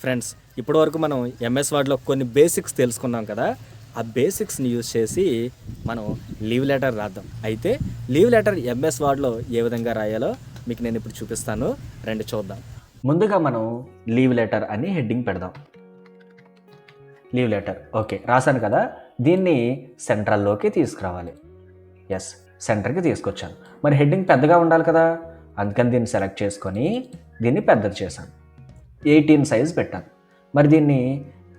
Friends, ఇప్పటివరకు మనం MS వర్డ్లో కొన్ని బేసిక్స్ తెలుసుకున్నాం కదా. ఆ బేసిక్స్ని యూజ్ చేసి మనం లీవ్ లెటర్ రాద్దాం. అయితే లీవ్ లెటర్ ఎంఎస్ వర్డ్లో ఏ విధంగా రాయాలో మీకు నేను ఇప్పుడు చూపిస్తాను, రండి చూద్దాం. ముందుగా మనం లీవ్ లెటర్ అని హెడ్డింగ్ పెడదాం. లీవ్ లెటర్ ఓకే రాశాను కదా, దీన్ని సెంట్రల్లోకి తీసుకురావాలి. ఎస్, సెంటర్కి తీసుకొచ్చాను. మరి హెడ్డింగ్ పెద్దగా ఉండాలి కదా, అందుకని దీన్ని సెలెక్ట్ చేసుకొని దీన్ని పెద్దది చేశాను. 18 సైజ్ పెట్టాను. మరి దీన్ని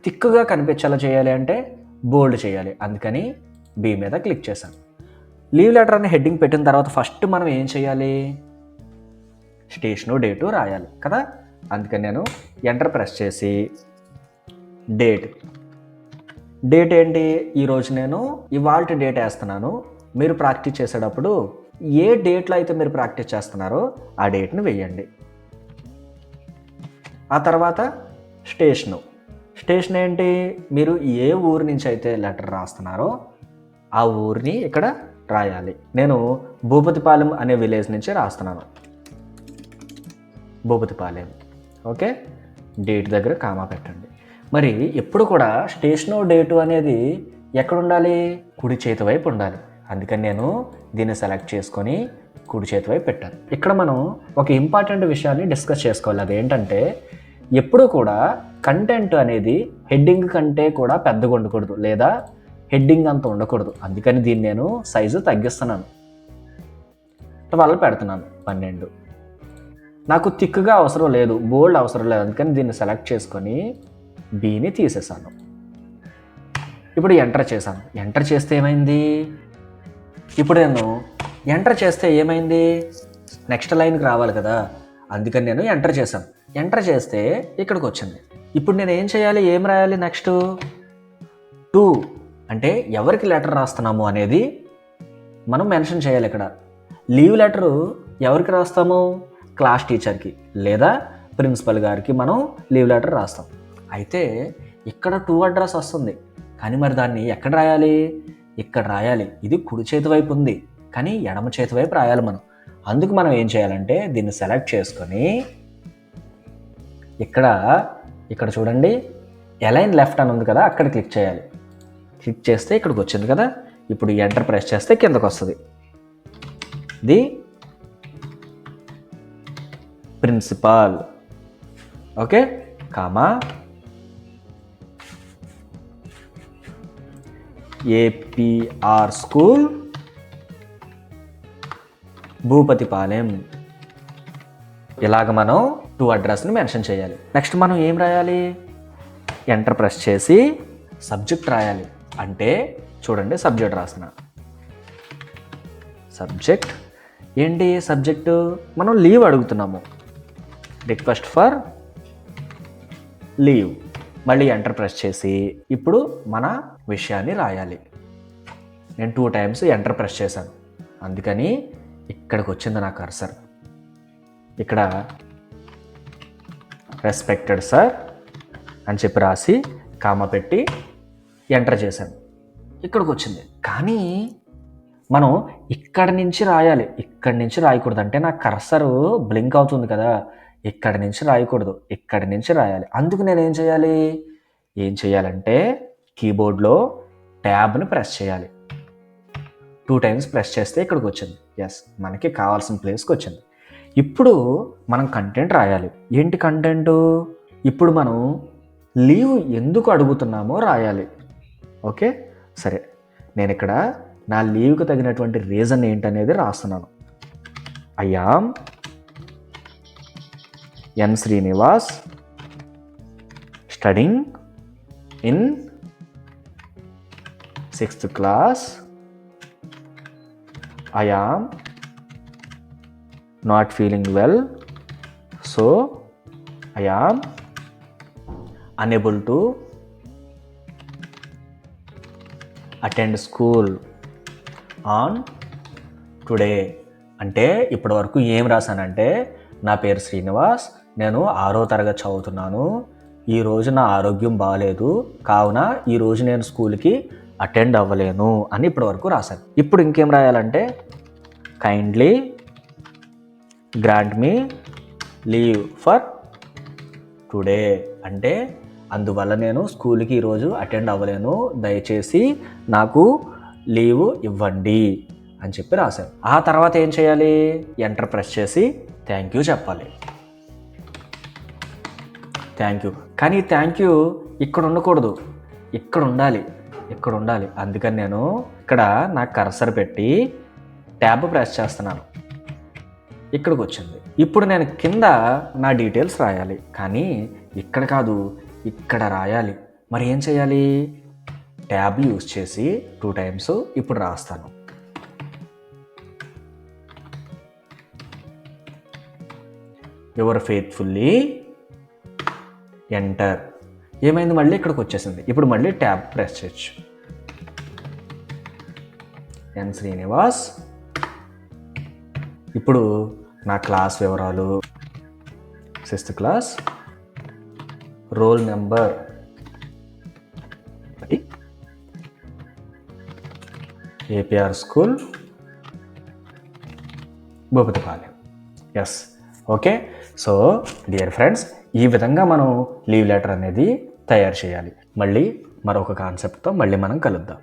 థిక్గా కనిపించేలా చేయాలి అంటే బోల్డ్ చేయాలి, అందుకని బి మీద క్లిక్ చేశాను. లీవ్ లెటర్ అని హెడ్డింగ్ పెట్టిన తర్వాత ఫస్ట్ మనం ఏం చేయాలి, స్టేషను డేటు రాయాలి కదా. అందుకని నేను ఎంటర్ ప్రెస్ చేసి డేట్ ఏంటి, ఈరోజు నేను ఇవాల్టి డేట్ వేస్తున్నాను. మీరు ప్రాక్టీస్ చేసేటప్పుడు ఏ డేట్లో అయితే మీరు ప్రాక్టీస్ చేస్తున్నారో ఆ డేట్ని వేయండి. ఆ తర్వాత స్టేషన్ ఏంటి, మీరు ఏ ఊరు నుంచి అయితే లెటర్ రాస్తున్నారో ఆ ఊరిని ఇక్కడ రాయాలి. నేను భూపతిపాలెం అనే విలేజ్ నుంచి రాస్తున్నాను, భూపతిపాలెం. ఓకే, డేట్ దగ్గర కామా పెట్టండి. మరి ఎప్పుడు కూడా స్టేషను డేటు అనేది ఎక్కడ ఉండాలి, కుడి చేతి వైపు ఉండాలి. అందుకని నేను దీన్ని సెలెక్ట్ చేసుకొని కుడి చేతి వైపు పెట్టాను. ఇక్కడ మనం ఒక ఇంపార్టెంట్ విషయాన్ని డిస్కస్ చేసుకోవాలి. అదేంటంటే ఎప్పుడు కూడా కంటెంట్ అనేది హెడ్డింగ్ కంటే కూడా పెద్దగా ఉండకూడదు, లేదా హెడ్డింగ్ అంత ఉండకూడదు. అందుకని దీన్ని నేను సైజు తగ్గిస్తున్నాను, 12 పెడుతున్నాను. 12 నాకు థిక్గా అవసరం లేదు, బోల్డ్ అవసరం లేదు, అందుకని దీన్ని సెలెక్ట్ చేసుకొని బీని తీసేసాను. ఇప్పుడు ఎంటర్ చేశాను. ఎంటర్ చేస్తే ఏమైంది, ఇప్పుడు నేను ఎంటర్ చేస్తే ఏమైంది, నెక్స్ట్ లైన్కి రావాలి కదా, అందుకని నేను ఎంటర్ చేశాను. ఎంటర్ చేస్తే ఇక్కడికి వచ్చింది. ఇప్పుడు నేను ఏం చేయాలి, ఏం రాయాలి, నెక్స్ట్ 2 అంటే ఎవరికి లెటర్ రాస్తున్నాము అనేది మనం మెన్షన్ చేయాలి. ఇక్కడ లీవ్ లెటరు ఎవరికి రాస్తాము, క్లాస్ టీచర్కి లేదా ప్రిన్సిపల్ గారికి మనం లీవ్ లెటర్ రాస్తాం. అయితే ఇక్కడ 2 అడ్రస్ వస్తుంది, కానీ మరి దాన్ని ఎక్కడ రాయాలి, ఇక్కడ రాయాలి. ఇది కుడి చేతి వైపు ఉంది, కానీ ఎడమ చేతి వైపు రాయాలి మనం. అందుకు మనం ఏం చేయాలంటే దీన్ని సెలెక్ట్ చేసుకొని ఇక్కడ చూడండి, అలైన్ లెఫ్ట్ అని ఉంది కదా, అక్కడ క్లిక్ చేయాలి. క్లిక్ చేస్తే ఇక్కడికి వచ్చింది కదా. ఇప్పుడు ఎంటర్ ప్రెస్ చేస్తే కిందకు వస్తుంది, the principal. Okay, comma APR school Bhupathipalem. ఇలాగ మనం 2 అడ్రస్ని మెన్షన్ చేయాలి. నెక్స్ట్ మనం ఏం రాయాలి, ఎంటర్ ప్రెస్ చేసి సబ్జెక్ట్ రాయాలి. అంటే చూడండి, సబ్జెక్ట్ రాస్తున్నా. సబ్జెక్ట్ ఏంటి, సబ్జెక్టు మనం లీవ్ అడుగుతున్నాము, రిక్వెస్ట్ ఫర్ లీవ్. మళ్ళీ ఎంటర్ ప్రెస్ చేసి ఇప్పుడు మన విషయాన్ని రాయాలి. నేను 2 టైమ్స్ ఎంటర్ ప్రెస్ చేశాను, అందుకని ఇక్కడికి వచ్చింది నా కర్సర్. ఇక్కడ రెస్పెక్టెడ్ సార్ అని చెప్పి రాసి కామా పెట్టి ఎంటర్ చేశాను, ఇక్కడికి వచ్చింది. కానీ మనం ఇక్కడి నుంచి రాయాలి, ఇక్కడి నుంచి రాయకూడదు. అంటే నా కర్సరు బ్లింక్ అవుతుంది కదా, ఇక్కడి నుంచి రాయకూడదు, ఇక్కడి నుంచి రాయాలి. అందుకు నేను ఏం చేయాలంటే కీబోర్డ్లో ట్యాబ్ని ప్రెస్ చేయాలి. 2 టైమ్స్ ప్రెస్ చేస్తే ఇక్కడికి వచ్చింది. ఎస్, మనకి కావాల్సిన ప్లేస్కి వచ్చింది. ఇప్పుడు మనం కంటెంట్ రాయాలి. ఏంటి కంటెంట్, ఇప్పుడు మనం లీవ్ ఎందుకు అడుగుతున్నామో రాయాలి. ఓకే, సరే, నేను ఇక్కడ నా లీవ్కి తగినటువంటి రీజన్ ఏంటనేది రాస్తున్నాను. I am N Srinivas studying in 6th class. I am not feeling well, so I am unable to attend school on today. అంటే ఇప్పటి వరకు ఏం రాశానంటే, నా పేరు శ్రీనివాస్, నేను 6వ తరగతి చదువుతున్నాను, ఈరోజు నా ఆరోగ్యం బాగాలేదు, కావున ఈరోజు నేను స్కూల్కి అటెండ్ అవ్వలేను అని ఇప్పటి వరకు రాశాను. ఇప్పుడు ఇంకేం రాయాలంటే, kindly grant me leave for today అంటే అందువల్ల నేను స్కూల్కి ఈరోజు అటెండ్ అవ్వలేను, దయచేసి నాకు లీవ్ ఇవ్వండి అని చెప్పి రాశాను. ఆ తర్వాత ఏం చేయాలి? ఎంటర్ ప్రెస్ చేసి థ్యాంక్ యూ చెప్పాలి. Thank you. కానీ థ్యాంక్ యూ ఇక్కడ ఉండకూడదు, ఇక్కడ ఉండాలి, ఇక్కడ ఉండాలి. అందుకని నేను ఇక్కడ నా కర్సర్ పెట్టి ట్యాబ్ ప్రెస్ చేస్తున్నాను. ఇక్కడికి వచ్చింది. ఇప్పుడు నేను కింద నా డీటెయిల్స్ రాయాలి, కానీ ఇక్కడ కాదు, ఇక్కడ రాయాలి. మరి ఏం చేయాలి? ట్యాబ్ యూజ్ చేసి 2 times ఇప్పుడు రాస్తాను. Your faithfully enter. ఏమైంది? మళ్ళీ ఇక్కడికి వచ్చేసింది. ఇప్పుడు మళ్ళీ ట్యాబ్ ప్రెస్ చేయొచ్చు. ఎన్ శ్రీనివాస్. ఇప్పుడు నా క్లాస్ వివరాలు, 6th class, roll number, APR school, Bhupathipalem. Yes, okay. So dear friends, ఈ విధంగా మనం లీవ్ లెటర్ అనేది తయారు చేయాలి. మళ్ళీ మరొక కాన్సెప్ట్తో మళ్ళీ మనం కలుద్దాం.